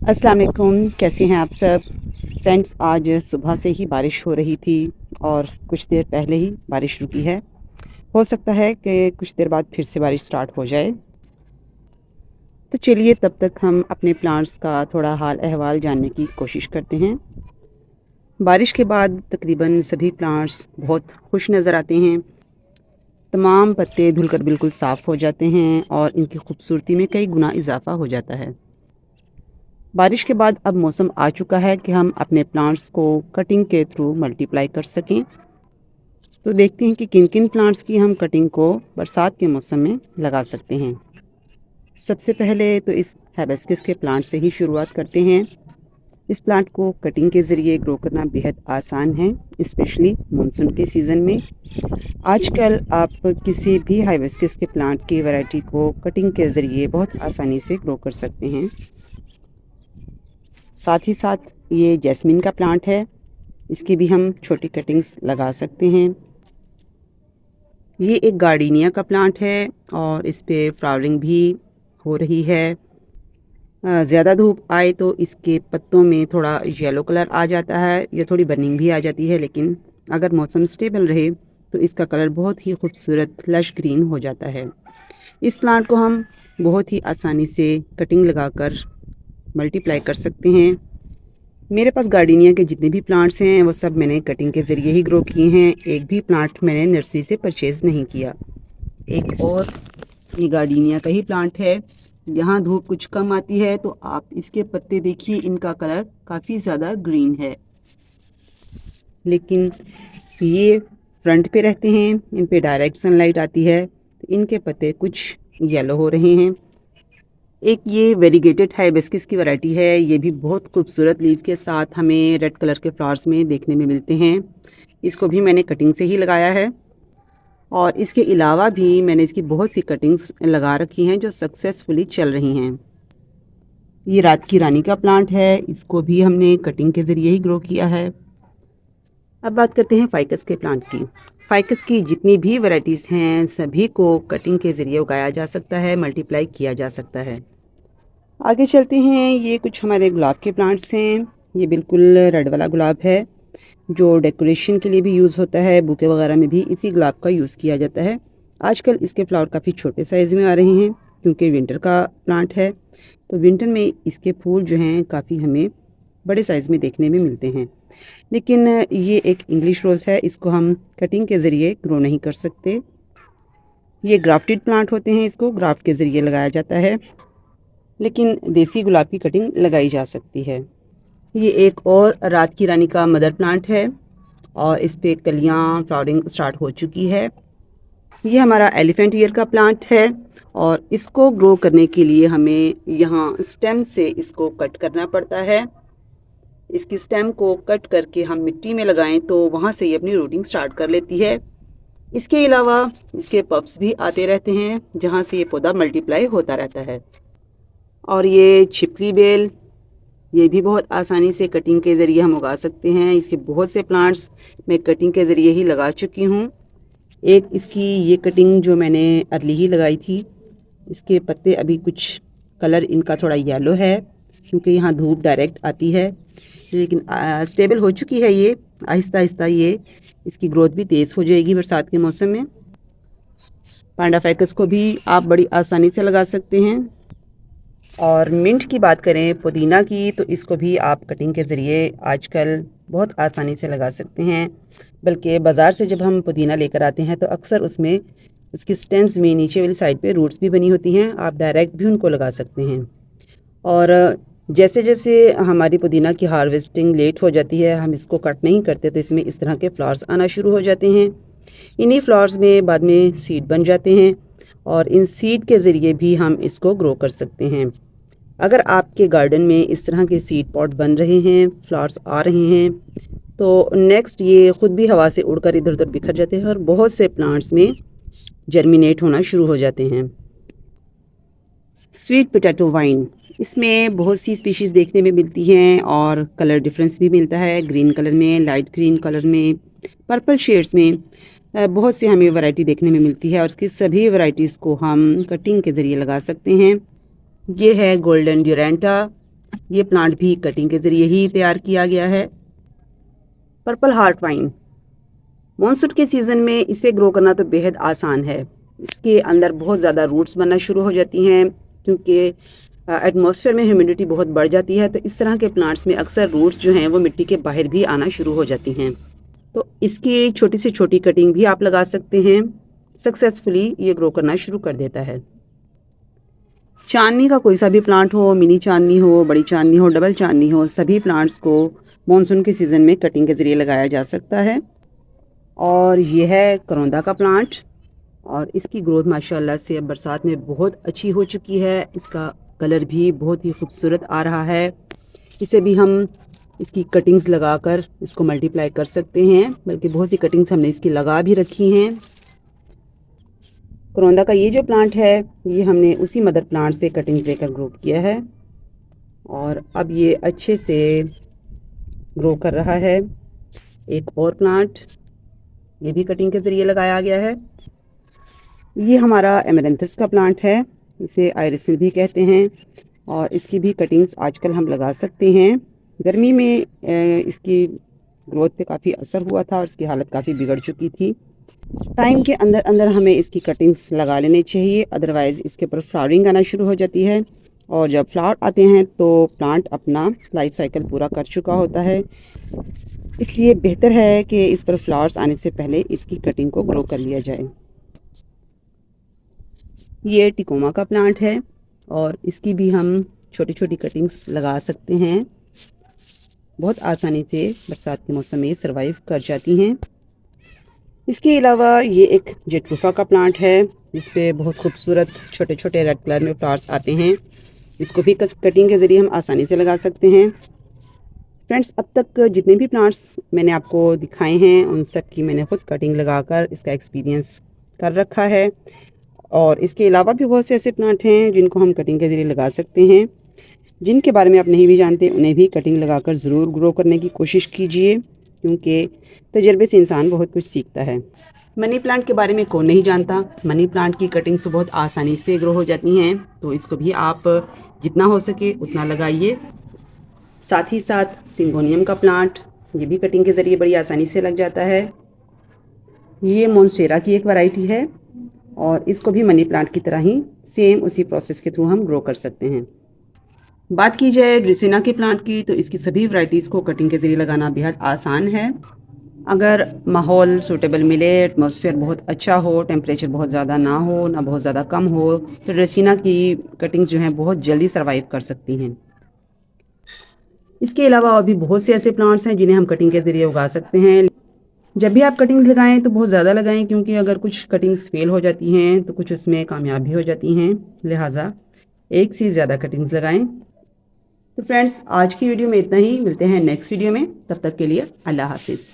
अस्सलाम वालेकुम, कैसे हैं आप सब फ्रेंड्स। आज सुबह से ही बारिश हो रही थी और कुछ देर पहले ही बारिश रुकी है। हो सकता है कि कुछ देर बाद फिर से बारिश स्टार्ट हो जाए। तो चलिए तब तक हम अपने प्लांट्स का थोड़ा हाल अहवाल जानने की कोशिश करते हैं। बारिश के बाद तकरीबन सभी प्लांट्स बहुत खुश नज़र आते हैं। तमाम पत्ते धुलकर बिल्कुल साफ़ हो जाते हैं और इनकी खूबसूरती में कई गुना इजाफा हो जाता है। बारिश के बाद अब मौसम आ चुका है कि हम अपने प्लांट्स को कटिंग के थ्रू मल्टीप्लाई कर सकें। तो देखते हैं कि किन किन प्लांट्स की हम कटिंग को बरसात के मौसम में लगा सकते हैं। सबसे पहले तो इस हिबिस्कस के प्लांट से ही शुरुआत करते हैं। इस प्लांट को कटिंग के ज़रिए ग्रो करना बेहद आसान है, स्पेशली मानसून के सीज़न में। आजकल आप किसी भी हिबिस्कस के प्लांट की वैरायटी को कटिंग के ज़रिए बहुत आसानी से ग्रो कर सकते हैं। साथ ही साथ ये जैस्मिन का प्लांट है, इसकी भी हम छोटी कटिंग्स लगा सकते हैं। ये एक गार्डनिया का प्लांट है और इस पे फ्लावरिंग भी हो रही है। ज़्यादा धूप आए तो इसके पत्तों में थोड़ा येलो कलर आ जाता है या थोड़ी बर्निंग भी आ जाती है, लेकिन अगर मौसम स्टेबल रहे तो इसका कलर बहुत ही खूबसूरत लश ग्रीन हो जाता है। इस प्लांट को हम बहुत ही आसानी से कटिंग लगाकर मल्टीप्लाई कर सकते हैं। मेरे पास गार्डनिया के जितने भी प्लांट्स हैं वो सब मैंने कटिंग के ज़रिए ही ग्रो किए हैं। एक भी प्लांट मैंने नर्सरी से परचेज़ नहीं किया। एक और ये गार्डनिया का ही प्लांट है। यहाँ धूप कुछ कम आती है तो आप इसके पत्ते देखिए, इनका कलर काफ़ी ज़्यादा ग्रीन है, लेकिन ये फ्रंट पे रहते हैं, इन पे डायरेक्ट सनलाइट आती है तो इनके पत्ते कुछ येलो हो रहे हैं। एक ये वेरीगेटेड हाइबिस्कस की वैरायटी है। ये भी बहुत खूबसूरत लीव्स के साथ हमें रेड कलर के फ्लावर्स में देखने में मिलते हैं। इसको भी मैंने कटिंग से ही लगाया है और इसके अलावा भी मैंने इसकी बहुत सी कटिंग्स लगा रखी हैं जो सक्सेसफुली चल रही हैं। ये रात की रानी का प्लांट है, इसको भी हमने कटिंग के ज़रिए ही ग्रो किया है। अब बात करते हैं फाइकस के प्लांट की। फाइकस की जितनी भी वैरायटीज़ हैं सभी को कटिंग के ज़रिए उगाया जा सकता है, मल्टीप्लाई किया जा सकता है। आगे चलते हैं, ये कुछ हमारे गुलाब के प्लांट्स हैं। ये बिल्कुल रेड वाला गुलाब है जो डेकोरेशन के लिए भी यूज़ होता है, बुके वगैरह में भी इसी गुलाब का यूज़ किया जाता है। आजकल इसके फ्लावर काफ़ी छोटे साइज़ में आ रहे हैं क्योंकि विंटर का प्लांट है, तो विंटर में इसके फूल जो हैं काफ़ी हमें बड़े साइज़ में देखने में मिलते हैं। लेकिन ये एक इंग्लिश रोज़ है, इसको हम कटिंग के ज़रिए ग्रो नहीं कर सकते। ये ग्राफ्टेड प्लांट होते हैं, इसको ग्राफ्ट के ज़रिए लगाया जाता है, लेकिन देसी गुलाब की कटिंग लगाई जा सकती है। ये एक और रात की रानी का मदर प्लांट है और इस पे कलियाँ फ्लावरिंग स्टार्ट हो चुकी है। ये हमारा एलिफेंट ईयर का प्लांट है और इसको ग्रो करने के लिए हमें यहाँ स्टेम से इसको कट करना पड़ता है। इसकी स्टेम को कट करके हम मिट्टी में लगाएं तो वहाँ से ये अपनी रूटिंग स्टार्ट कर लेती है। इसके अलावा इसके पप्स भी आते रहते हैं जहाँ से ये पौधा मल्टीप्लाई होता रहता है। और ये छिपकली बेल, ये भी बहुत आसानी से कटिंग के ज़रिए हम उगा सकते हैं। इसके बहुत से प्लांट्स मैं कटिंग के ज़रिए ही लगा चुकी हूँ। एक इसकी ये कटिंग जो मैंने अर्ली ही लगाई थी, इसके पत्ते अभी कुछ कलर इनका थोड़ा येलो है क्योंकि यहाँ धूप डायरेक्ट आती है, लेकिन स्टेबल हो चुकी है ये। आहिस्ता आहिस्ता ये इसकी ग्रोथ भी तेज़ हो जाएगी बरसात के मौसम में। पांडा फाइकस को भी आप बड़ी आसानी से लगा सकते हैं। और मिंट की बात करें, पुदीना की, तो इसको भी आप कटिंग के ज़रिए आजकल बहुत आसानी से लगा सकते हैं। बल्कि बाज़ार से जब हम पुदीना लेकर आते हैं तो अक्सर उसमें उसकी स्टेम्स में नीचे वाली साइड पे रूट्स भी बनी होती हैं, आप डायरेक्ट भी उनको लगा सकते हैं। और जैसे जैसे हमारी पुदीना की हार्वेस्टिंग लेट हो जाती है, हम इसको कट नहीं करते तो इसमें इस तरह के फ्लावर्स आना शुरू हो जाते हैं। इन्हीं फ्लावर्स में बाद में सीड बन जाते हैं और इन सीड के ज़रिए भी हम इसको ग्रो कर सकते हैं। अगर आपके गार्डन में इस तरह के सीड पॉट बन रहे हैं, फ्लावर्स आ रहे हैं, तो नेक्स्ट ये ख़ुद भी हवा से उड़कर इधर उधर बिखर जाते हैं और बहुत से प्लांट्स में जर्मिनेट होना शुरू हो जाते हैं। स्वीट पोटैटो वाइन, इसमें बहुत सी स्पीशीज़ देखने में मिलती हैं और कलर डिफरेंस भी मिलता है। ग्रीन कलर में, लाइट ग्रीन कलर में, पर्पल शेड्स में बहुत सी हमें वैरायटी देखने में मिलती है और इसकी सभी वैरायटीज़ को हम कटिंग के ज़रिए लगा सकते हैं। ये है गोल्डन ड्यूरेंटा। ये प्लांट भी कटिंग के ज़रिए ही तैयार किया गया है। पर्पल हार्ट वाइन, मॉनसून के सीज़न में इसे ग्रो करना तो बेहद आसान है। इसके अंदर बहुत ज़्यादा रूट्स बनना शुरू हो जाती हैं क्योंकि एटमॉस्फेयर में ह्यूमिडिटी बहुत बढ़ जाती है, तो इस तरह के प्लांट्स में अक्सर रूट्स जो हैं वो मिट्टी के बाहर भी आना शुरू हो जाती हैं। तो इसकी छोटी से छोटी कटिंग भी आप लगा सकते हैं, सक्सेसफुली ये ग्रो करना शुरू कर देता है। चांदनी का कोई सा भी प्लांट हो, मिनी चांदनी हो, बड़ी चांदनी हो, डबल चांदनी हो, सभी प्लांट्स को मॉनसून के सीज़न में कटिंग के ज़रिए लगाया जा सकता है। और ये है करौंदा का प्लांट, और इसकी ग्रोथ माशाल्लाह से अब बरसात में बहुत अच्छी हो चुकी है। इसका कलर भी बहुत ही खूबसूरत आ रहा है। इसे भी हम इसकी कटिंग्स लगाकर इसको मल्टीप्लाई कर सकते हैं, बल्कि बहुत सी कटिंग्स हमने इसकी लगा भी रखी हैं। करौंदा का ये जो प्लांट है ये हमने उसी मदर प्लांट से कटिंग्स लेकर ग्रो किया है, और अब ये अच्छे से ग्रो कर रहा है। एक और प्लांट, ये भी कटिंग के ज़रिए लगाया गया है। ये हमारा एमेरैंथस का प्लांट है, इसे आयरिसिन भी कहते हैं, और इसकी भी कटिंग्स आजकल हम लगा सकते हैं। गर्मी में इसकी ग्रोथ पे काफ़ी असर हुआ था और इसकी हालत काफ़ी बिगड़ चुकी थी। टाइम के अंदर अंदर हमें इसकी कटिंग्स लगा लेनी चाहिए, अदरवाइज़ इसके ऊपर फ्लावरिंग आना शुरू हो जाती है, और जब फ्लावर आते हैं तो प्लांट अपना लाइफ साइकिल पूरा कर चुका होता है। इसलिए बेहतर है कि इस पर फ्लावर्स आने से पहले इसकी कटिंग को ग्रो कर लिया जाए। ये टिकोमा का प्लांट है, और इसकी भी हम छोटी छोटी कटिंग्स लगा सकते हैं। बहुत आसानी से बरसात के मौसम में सर्वाइव कर जाती हैं। इसके अलावा ये एक जेट्रूफा का प्लांट है, जिस पे बहुत खूबसूरत छोटे छोटे रेड कलर में फ्लावर्स आते हैं। इसको भी कटिंग के ज़रिए हम आसानी से लगा सकते हैं। फ्रेंड्स, अब तक जितने भी प्लांट्स मैंने आपको दिखाए हैं उन सब की मैंने खुद कटिंग लगाकर इसका एक्सपीरियंस कर रखा है, और इसके अलावा भी बहुत से ऐसे प्लांट हैं जिनको हम कटिंग के ज़रिए लगा सकते हैं। जिनके बारे में आप नहीं भी जानते उन्हें भी कटिंग लगाकर ज़रूर ग्रो करने की कोशिश कीजिए, क्योंकि तजर्बे से इंसान बहुत कुछ सीखता है। मनी प्लांट के बारे में कौन नहीं जानता। मनी प्लांट की कटिंग्स बहुत आसानी से ग्रो हो जाती हैं, तो इसको भी आप जितना हो सके उतना लगाइए। साथ ही साथ सिंगोनियम का प्लांट, ये भी कटिंग के ज़रिए बड़ी आसानी से लग जाता है। ये मोन्स्टेरा की एक वैरायटी है, और इसको भी मनी प्लांट की तरह ही सेम उसी प्रोसेस के थ्रू हम ग्रो कर सकते हैं। बात की जाए ड्रेसिना के प्लांट की, तो इसकी सभी वैरायटीज़ को कटिंग के ज़रिए लगाना बेहद आसान है। अगर माहौल सूटेबल मिले, एटमॉस्फेयर बहुत अच्छा हो, टेम्परेचर बहुत ज़्यादा ना हो ना बहुत ज़्यादा कम हो, तो ड्रेसिना की कटिंग्स जो हैं बहुत जल्दी सर्वाइव कर सकती हैं। इसके अलावा और भी बहुत से ऐसे प्लांट्स हैं जिन्हें हम कटिंग के ज़रिए उगा सकते हैं। जब भी आप कटिंग्स लगाएं तो बहुत ज़्यादा लगाएं, क्योंकि अगर कुछ कटिंग्स फेल हो जाती हैं तो कुछ उसमें कामयाब भी हो जाती हैं। लिहाजा एक से ज़्यादा कटिंग्स लगाएं। तो फ्रेंड्स, आज की वीडियो में इतना ही। मिलते हैं नेक्स्ट वीडियो में, तब तक के लिए अल्लाह हाफिज़।